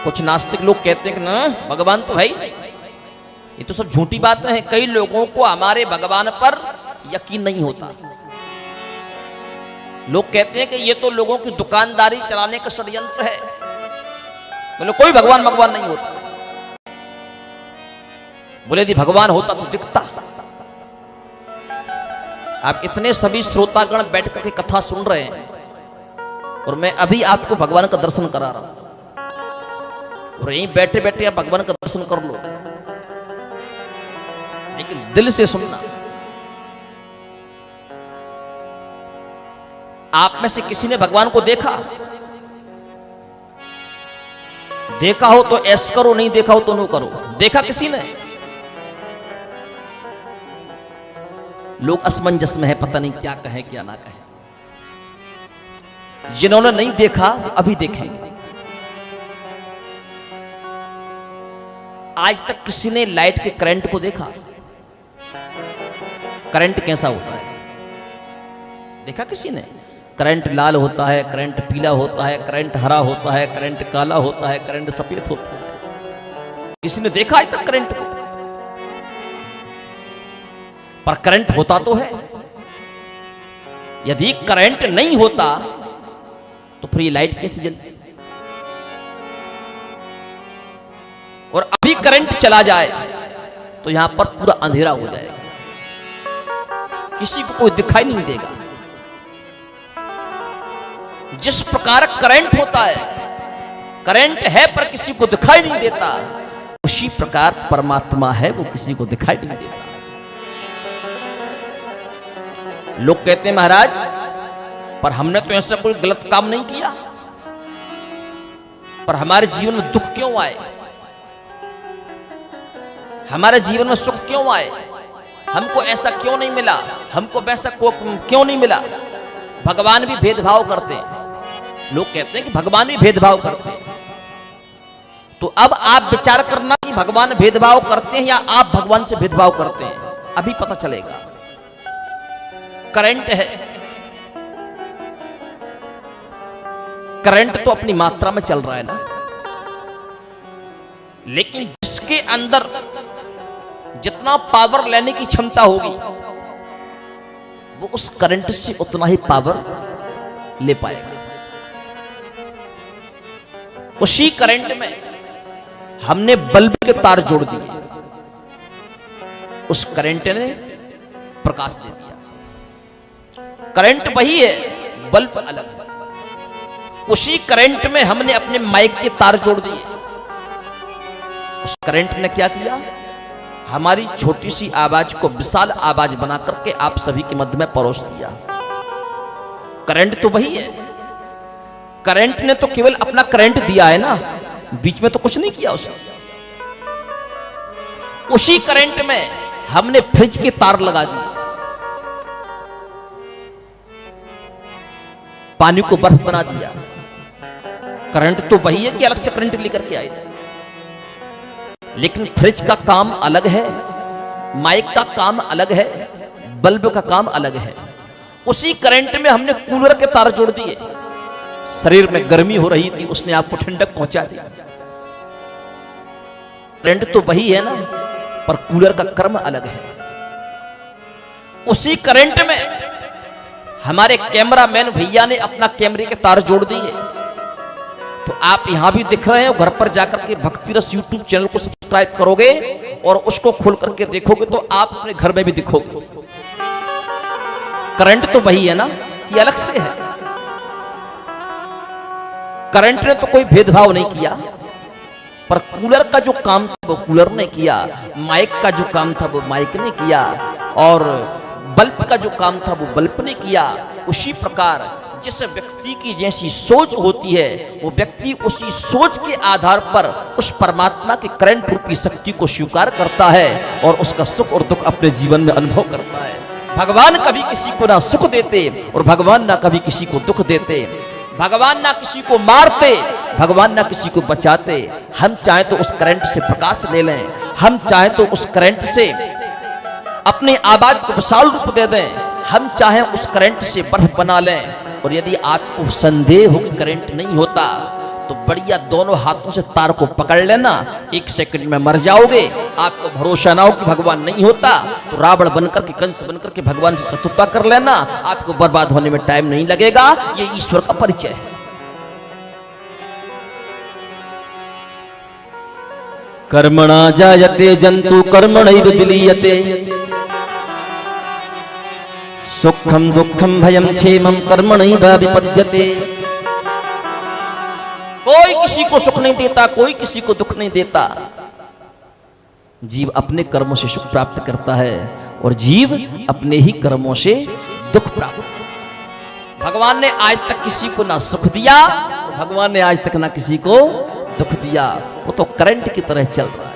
कुछ नास्तिक लोग कहते हैं कि ना भगवान तो है ही नहीं, ये तो सब झूठी बातें हैं। कई लोगों को हमारे भगवान पर यकीन नहीं होता। लोग कहते हैं कि ये तो लोगों की दुकानदारी चलाने का षड्यंत्र है। बोले कोई भगवान भगवान नहीं होता। बोले यदि भगवान होता तो दिखता। आप इतने सभी श्रोतागण बैठ करके कथा सुन रहे हैं और मैं अभी आपको भगवान का दर्शन करा रहा हूं, और यहीं बैठे बैठे आप भगवान का दर्शन कर लो, लेकिन दिल से सुनना। आप में से किसी ने भगवान को देखा? देखा हो तो ऐस करो, नहीं देखा हो तो नो करो। देखा किसी ने? लोग असमंजस में है, पता नहीं क्या कहे क्या ना कहे। जिन्होंने नहीं देखा अभी देखेंगे। आज तक किसी ने लाइट के करंट को देखा? करंट कैसा होता है देखा किसी ने? करंट लाल होता है, करंट पीला होता है, करंट हरा होता है, करंट काला होता है, करंट सफेद होता है। किसी ने देखा आज तक करंट को? पर करंट होता तो है। यदि करंट नहीं होता तो फिर ये लाइट कैसे जलती? और अभी करंट चला जाए तो यहां पर पूरा अंधेरा हो जाएगा, किसी को कोई दिखाई नहीं देगा। जिस प्रकार करंट होता है, करंट है पर किसी को दिखाई नहीं देता, उसी प्रकार परमात्मा है, वो किसी को दिखाई नहीं देता। लोग कहते हैं महाराज पर हमने तो ऐसा कोई गलत काम नहीं किया, पर हमारे जीवन में दुख क्यों आए, हमारे जीवन में सुख क्यों आए, हमको ऐसा क्यों नहीं मिला, हमको वैसा क्यों नहीं मिला। भगवान भी भेदभाव करते हैं। लोग कहते हैं कि भगवान भी भेदभाव करते हैं। तो अब आप विचार करना कि भगवान भेदभाव करते हैं या आप भगवान से भेदभाव करते हैं, अभी पता चलेगा। करंट है, करंट तो अपनी मात्रा में चल रहा है ना, लेकिन जिसके अंदर जितना पावर लेने की क्षमता होगी वो उस करंट से उतना ही पावर ले पाएगा। उसी करंट में हमने बल्ब के तार जोड़ दिए, उस करंट ने प्रकाश दे दिया। करंट वही है, बल्ब अलग है। उसी करंट में हमने अपने माइक के तार जोड़ दिए। उस करंट ने क्या किया? हमारी छोटी सी आवाज को विशाल आवाज बना करके आप सभी के मध्य में परोस दिया। करंट तो वही है। करंट ने तो केवल अपना करंट दिया है ना, बीच में तो कुछ नहीं किया उसने। उसी करंट में हमने फ्रिज के तार लगा दिए, पानी को बर्फ बना दिया। करंट तो वही है कि अलग से करंट लेकर के आए थे, लेकिन फ्रिज का काम अलग है, माइक का काम अलग है, बल्ब का काम अलग है। उसी करंट में हमने कूलर के तार जोड़ दिए। शरीर में गर्मी हो रही थी, उसने आपको ठंडक पहुंचा दी। करंट तो वही है ना, पर कूलर का कर्म अलग है। उसी करंट में हमारे कैमरामैन भैया ने अपना कैमरे के तार जोड़ दिए। तो आप यहां भी दिख रहे हैं, घर पर जाकर के भक्ति रस यूट्यूब चैनल को सब्सक्राइब करोगे और उसको खोल करके देखोगे तो आप अपने घर में भी दिखोगे। करंट तो वही है ना, ये अलग से है। करंट ने तो कोई भेदभाव नहीं किया, पर कूलर का जो काम था वो कूलर ने किया, माइक का जो काम था वो माइक ने किया, और बल्ब का जो काम था वो बल्ब ने किया। उसी प्रकार जिस व्यक्ति की जैसी सोच होती है, वो व्यक्ति उसी सोच के आधार पर उस परमात्मा के करंट रूपी शक्ति को स्वीकार करता है और उसका सुख और दुख अपने जीवन में अनुभव करता है। भगवान कभी किसी को ना सुख देते और भगवान ना कभी किसी को दुख देते। भगवान ना किसी को मारते, भगवान ना किसी को बचाते। हम चाहे तो उस करंट से प्रकाश ले लें, हम चाहे तो उस करंट से अपनी आवाज को विशाल रूप दे दें, हम चाहे उस करंट से बर्फ बना लें, और यदि आपको संदेह हो कि करंट नहीं होता तो बढ़िया दोनों हाथों से तार को पकड़ लेना, 1 सेकंड में मर जाओगे। आपको भरोसा ना हो कि भगवान नहीं होता तो रावण बनकर के, कंस बनकर के भगवान से शत्रुता कर लेना, आपको बर्बाद होने में टाइम नहीं लगेगा। ये ईश्वर का परिचय है। कर्मणा जायते जंतु कर्मणैव विलीयते, सुखम दुखम भयम क्षेमम कर्मणैव विपद्यते। कोई किसी को सुख नहीं देता, कोई किसी को दुख नहीं देता। जीव अपने कर्मों से सुख प्राप्त करता है और जीव अपने ही कर्मों से दुख प्राप्त करता है। भगवान ने आज तक किसी को ना सुख दिया, भगवान ने आज तक ना किसी को दुख दिया। वो तो करंट की तरह चल रहा है।